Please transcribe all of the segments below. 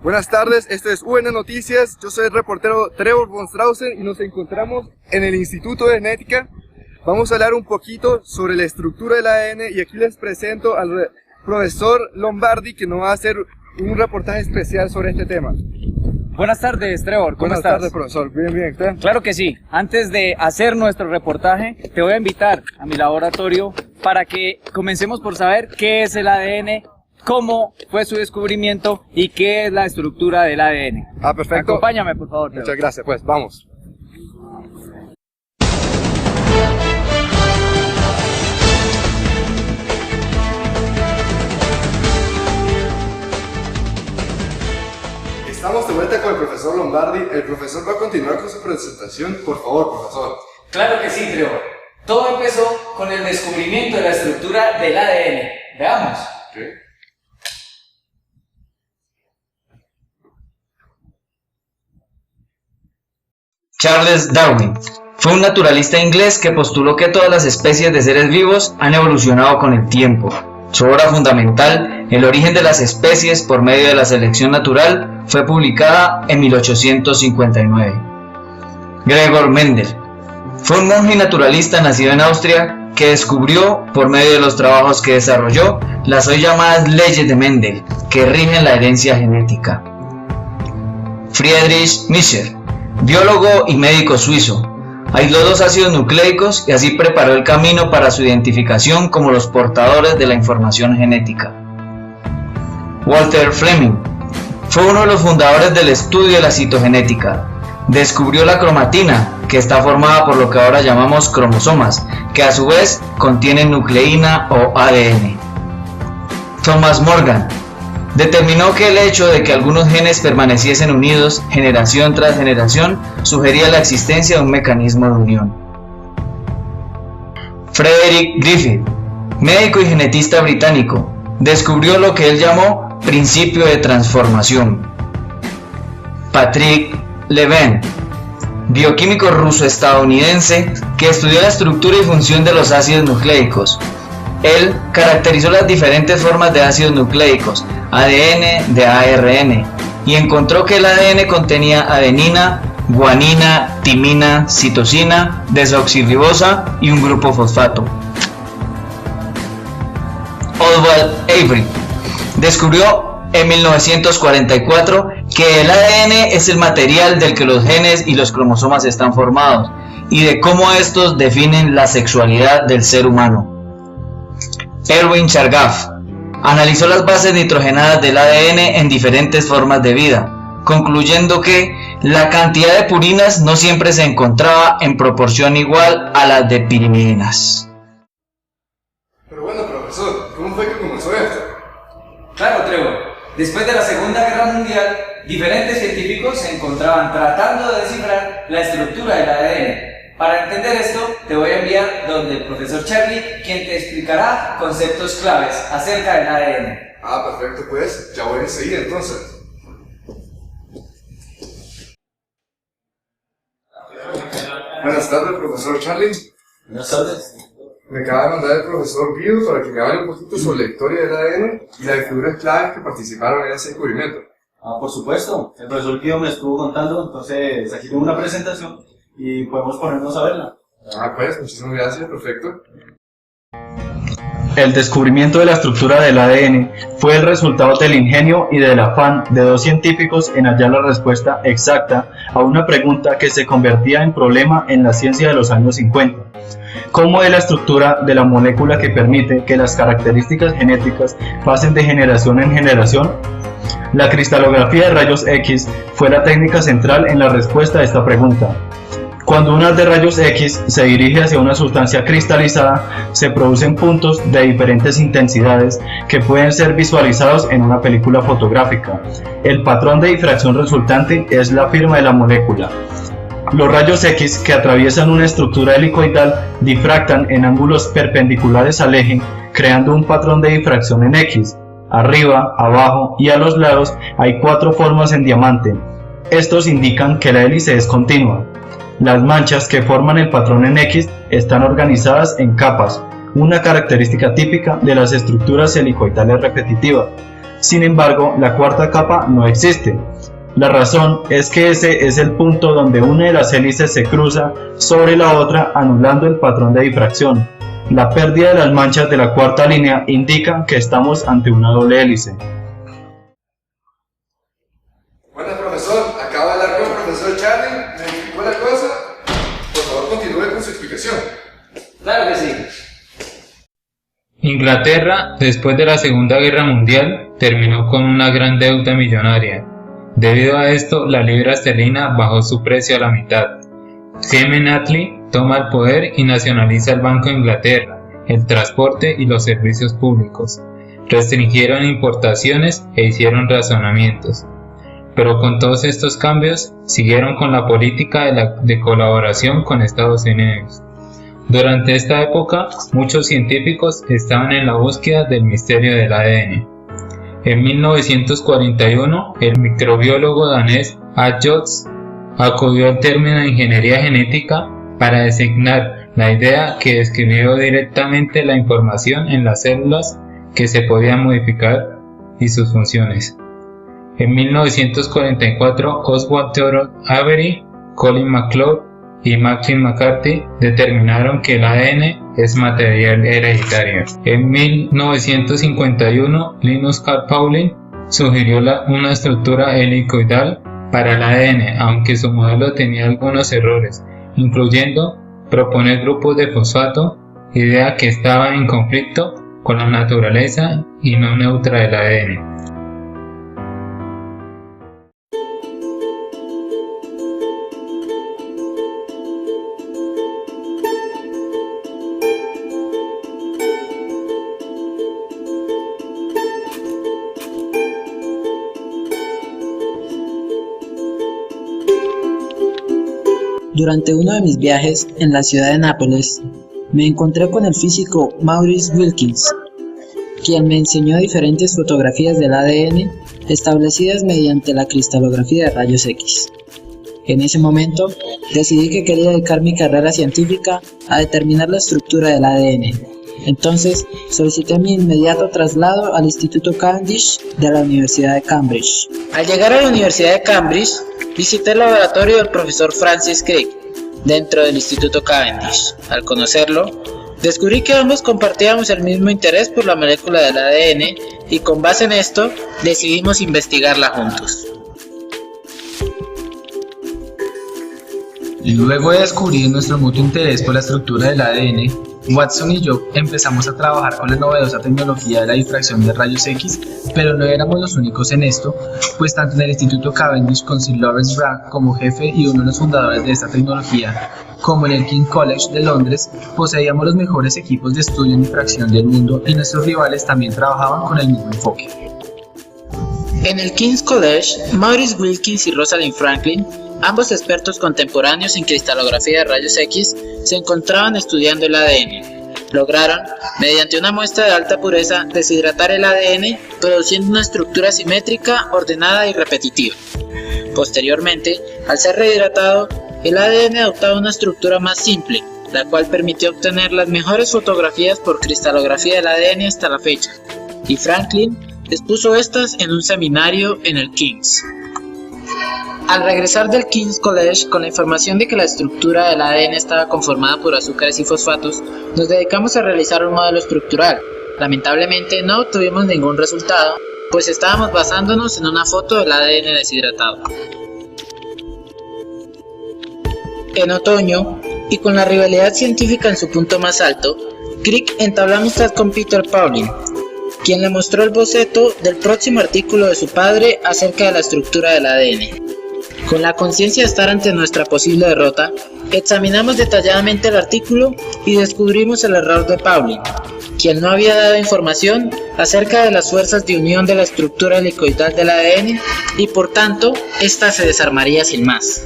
Buenas tardes, esto es UN Noticias, yo soy el reportero Trevor von Straussen y nos encontramos en el Instituto de Genética. Vamos a hablar un poquito sobre la estructura del ADN y aquí les presento al profesor Lombardi que nos va a hacer un reportaje especial sobre este tema. Buenas tardes, Trevor, ¿cómo estás? Buenas tardes, profesor, bien, ¿usted? Claro que sí. Antes de hacer nuestro reportaje, te voy a invitar a mi laboratorio para que comencemos por saber qué es el ADN, cómo fue su descubrimiento y qué es la estructura del ADN. Perfecto. Acompáñame, por favor, Trevor. Muchas gracias, pues, vamos. Estamos de vuelta con el profesor Lombardi. El profesor va a continuar con su presentación. Por favor, profesor. Claro que sí, Trevor. Todo empezó con el descubrimiento de la estructura del ADN. Veamos. Okay. Charles Darwin fue un naturalista inglés que postuló que todas las especies de seres vivos han evolucionado con el tiempo. Su obra fundamental, El origen de las especies por medio de la selección natural, fue publicada en 1859. Gregor Mendel fue un monje naturalista nacido en Austria que descubrió, por medio de los trabajos que desarrolló, las hoy llamadas leyes de Mendel, que rigen la herencia genética. Friedrich Nietzsche, biólogo y médico suizo, aisló dos ácidos nucleicos y así preparó el camino para su identificación como los portadores de la información genética. Walter Fleming fue uno de los fundadores del estudio de la citogenética. Descubrió la cromatina, que está formada por lo que ahora llamamos cromosomas, que a su vez contienen nucleína o ADN. Thomas Morgan determinó que el hecho de que algunos genes permaneciesen unidos generación tras generación sugería la existencia de un mecanismo de unión. Frederick Griffith, médico y genetista británico, descubrió lo que él llamó principio de transformación. Patrick Levin, bioquímico ruso-estadounidense que estudió la estructura y función de los ácidos nucleicos. Él caracterizó las diferentes formas de ácidos nucleicos, ADN de ARN, y encontró que el ADN contenía adenina, guanina, timina, citosina, desoxirribosa y un grupo fosfato. Oswald Avery descubrió en 1944 que el ADN es el material del que los genes y los cromosomas están formados y de cómo estos definen la sexualidad del ser humano. Erwin Chargaff analizó las bases nitrogenadas del ADN en diferentes formas de vida, concluyendo que la cantidad de purinas no siempre se encontraba en proporción igual a las de pirimidinas. Pero bueno, profesor, ¿cómo fue que comenzó esto? Claro, Trevor. Después de la Segunda Guerra Mundial, diferentes científicos se encontraban tratando de descifrar la estructura del ADN. Para entender esto, te voy a enviar donde el profesor Charlie, quien te explicará conceptos claves acerca del ADN. Perfecto, pues, ya voy enseguida entonces. Buenas tardes, profesor Charlie. Buenas tardes. Me acaba de mandar el profesor Guido para que me hable un poquito sobre la historia del ADN y las figuras claves que participaron en ese descubrimiento. Por supuesto. El profesor Guido me estuvo contando, entonces aquí tengo una presentación y podemos ponernos a verla. Pues, muchísimas gracias, perfecto. El descubrimiento de la estructura del ADN fue el resultado del ingenio y del afán de dos científicos en hallar la respuesta exacta a una pregunta que se convertía en problema en la ciencia de los años 50. ¿Cómo es la estructura de la molécula que permite que las características genéticas pasen de generación en generación? La cristalografía de rayos X fue la técnica central en la respuesta a esta pregunta. Cuando un haz de rayos X se dirige hacia una sustancia cristalizada, se producen puntos de diferentes intensidades que pueden ser visualizados en una película fotográfica. El patrón de difracción resultante es la firma de la molécula. Los rayos X que atraviesan una estructura helicoidal difractan en ángulos perpendiculares al eje, creando un patrón de difracción en X. Arriba, abajo y a los lados hay 4 formas en diamante. Estos indican que la hélice es continua. Las manchas que forman el patrón en X están organizadas en capas, una característica típica de las estructuras helicoidales repetitivas. Sin embargo, la cuarta capa no existe. La razón es que ese es el punto donde una de las hélices se cruza sobre la otra, anulando el patrón de difracción. La pérdida de las manchas de la cuarta línea indica que estamos ante una doble hélice. Bueno, profesor, acaba de hablar con el profesor Charlie, me explicó la cosa. Por favor, continúe con su explicación. Claro que sí. Inglaterra, después de la Segunda Guerra Mundial, terminó con una gran deuda millonaria. Debido a esto, la libra esterlina bajó su precio a la mitad. Clement Attlee toma el poder y nacionaliza el Banco de Inglaterra, el transporte y los servicios públicos. Restringieron importaciones e hicieron razonamientos. Pero con todos estos cambios, siguieron con la política de colaboración con Estados Unidos. Durante esta época, muchos científicos estaban en la búsqueda del misterio del ADN. En 1941, el microbiólogo danés A. Jotz acudió al término de ingeniería genética para designar la idea que describió directamente la información en las células que se podían modificar y sus funciones. En 1944, Oswald Theodore Avery, Colin MacLeod y Maclean McCarthy determinaron que el ADN es material hereditario. En 1951, Linus Carl Pauling sugirió una estructura helicoidal para el ADN, aunque su modelo tenía algunos errores, incluyendo proponer grupos de fosfato, idea que estaba en conflicto con la naturaleza y no neutra del ADN. Durante uno de mis viajes en la ciudad de Nápoles, me encontré con el físico Maurice Wilkins, quien me enseñó diferentes fotografías del ADN establecidas mediante la cristalografía de rayos X. En ese momento, decidí que quería dedicar mi carrera científica a determinar la estructura del ADN. Entonces, solicité mi inmediato traslado al Instituto Cavendish de la Universidad de Cambridge. Al llegar a la Universidad de Cambridge, visité el laboratorio del profesor Francis Crick, dentro del Instituto Cavendish. Al conocerlo, descubrí que ambos compartíamos el mismo interés por la molécula del ADN y con base en esto, decidimos investigarla juntos. Luego de descubrir nuestro mutuo interés por la estructura del ADN, Watson y yo empezamos a trabajar con la novedosa tecnología de la difracción de rayos X, pero no éramos los únicos en esto, pues tanto en el Instituto Cavendish con Sir Lawrence Bragg como jefe y uno de los fundadores de esta tecnología, como en el King's College de Londres, poseíamos los mejores equipos de estudio en difracción del mundo y nuestros rivales también trabajaban con el mismo enfoque. En el King's College, Maurice Wilkins y Rosalind Franklin, ambos expertos contemporáneos en cristalografía de rayos X, se encontraban estudiando el ADN. Lograron, mediante una muestra de alta pureza, deshidratar el ADN, produciendo una estructura simétrica, ordenada y repetitiva. Posteriormente, al ser rehidratado, el ADN adoptaba una estructura más simple, la cual permitió obtener las mejores fotografías por cristalografía del ADN hasta la fecha, y Franklin expuso estas en un seminario en el King's. Al regresar del King's College con la información de que la estructura del ADN estaba conformada por azúcares y fosfatos, nos dedicamos a realizar un modelo estructural. Lamentablemente no obtuvimos ningún resultado, pues estábamos basándonos en una foto del ADN deshidratado. En otoño, y con la rivalidad científica en su punto más alto, Crick entabló amistad con Peter Pauling, quien le mostró el boceto del próximo artículo de su padre acerca de la estructura del ADN. Con la conciencia de estar ante nuestra posible derrota, examinamos detalladamente el artículo y descubrimos el error de Pauling, quien no había dado información acerca de las fuerzas de unión de la estructura helicoidal del ADN y por tanto, ésta se desarmaría sin más.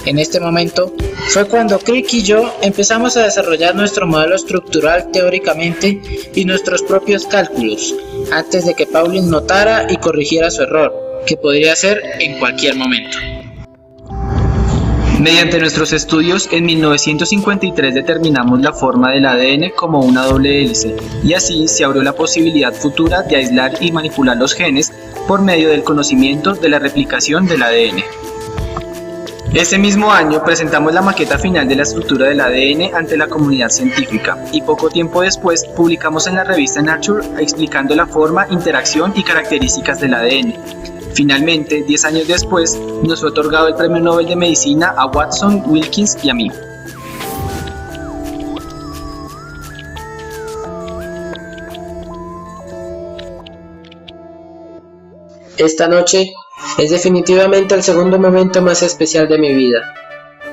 En este momento, fue cuando Crick y yo empezamos a desarrollar nuestro modelo estructural teóricamente y nuestros propios cálculos, antes de que Pauling notara y corrigiera su error, que podría ser en cualquier momento. Mediante nuestros estudios, en 1953 determinamos la forma del ADN como una doble hélice, y así se abrió la posibilidad futura de aislar y manipular los genes por medio del conocimiento de la replicación del ADN. Ese mismo año presentamos la maqueta final de la estructura del ADN ante la comunidad científica, y poco tiempo después publicamos en la revista Nature explicando la forma, interacción y características del ADN. Finalmente, 10 años después, nos fue otorgado el Premio Nobel de Medicina a Watson, Wilkins y a mí. Esta noche es definitivamente el segundo momento más especial de mi vida.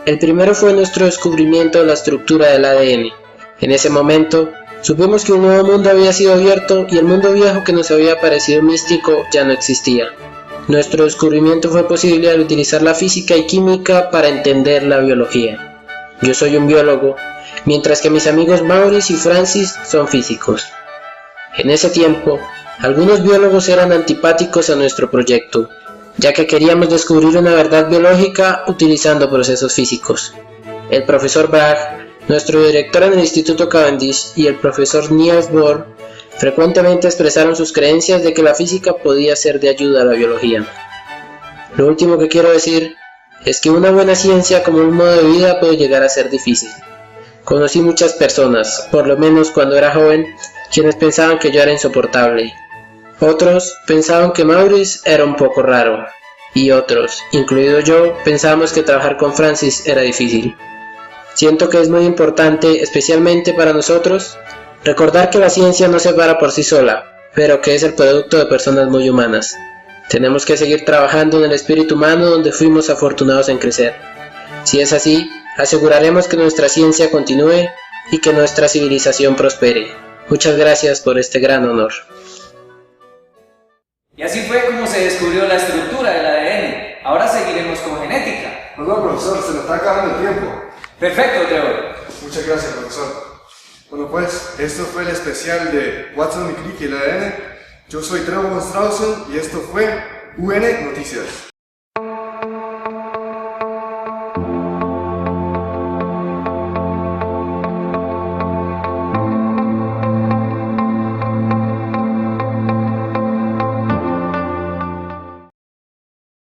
El primero fue nuestro descubrimiento de la estructura del ADN. En ese momento, supimos que un nuevo mundo había sido abierto y el mundo viejo que nos había parecido místico ya no existía. Nuestro descubrimiento fue posible al utilizar la física y química para entender la biología. Yo soy un biólogo, mientras que mis amigos Maurice y Francis son físicos. En ese tiempo, algunos biólogos eran antipáticos a nuestro proyecto, ya que queríamos descubrir una verdad biológica utilizando procesos físicos. El profesor Bragg, nuestro director en el Instituto Cavendish, y el profesor Niels Bohr frecuentemente expresaron sus creencias de que la física podía ser de ayuda a la biología. Lo último que quiero decir es que una buena ciencia como un modo de vida puede llegar a ser difícil. Conocí muchas personas, por lo menos cuando era joven, quienes pensaban que yo era insoportable. Otros pensaban que Maurice era un poco raro, y otros, incluido yo, pensábamos que trabajar con Francis era difícil. Siento que es muy importante, especialmente para nosotros, recordar que la ciencia no se para por sí sola, pero que es el producto de personas muy humanas. Tenemos que seguir trabajando en el espíritu humano donde fuimos afortunados en crecer. Si es así, aseguraremos que nuestra ciencia continúe y que nuestra civilización prospere. Muchas gracias por este gran honor. Y así fue como se descubrió la estructura del ADN. Ahora seguiremos con genética. Perdón, profesor, se nos está acabando el tiempo. Perfecto, Trevor. Muchas gracias, profesor. Bueno, pues, esto fue el especial de Watson y Crick y el ADN. Yo soy Trevor von Straussen y esto fue UN Noticias.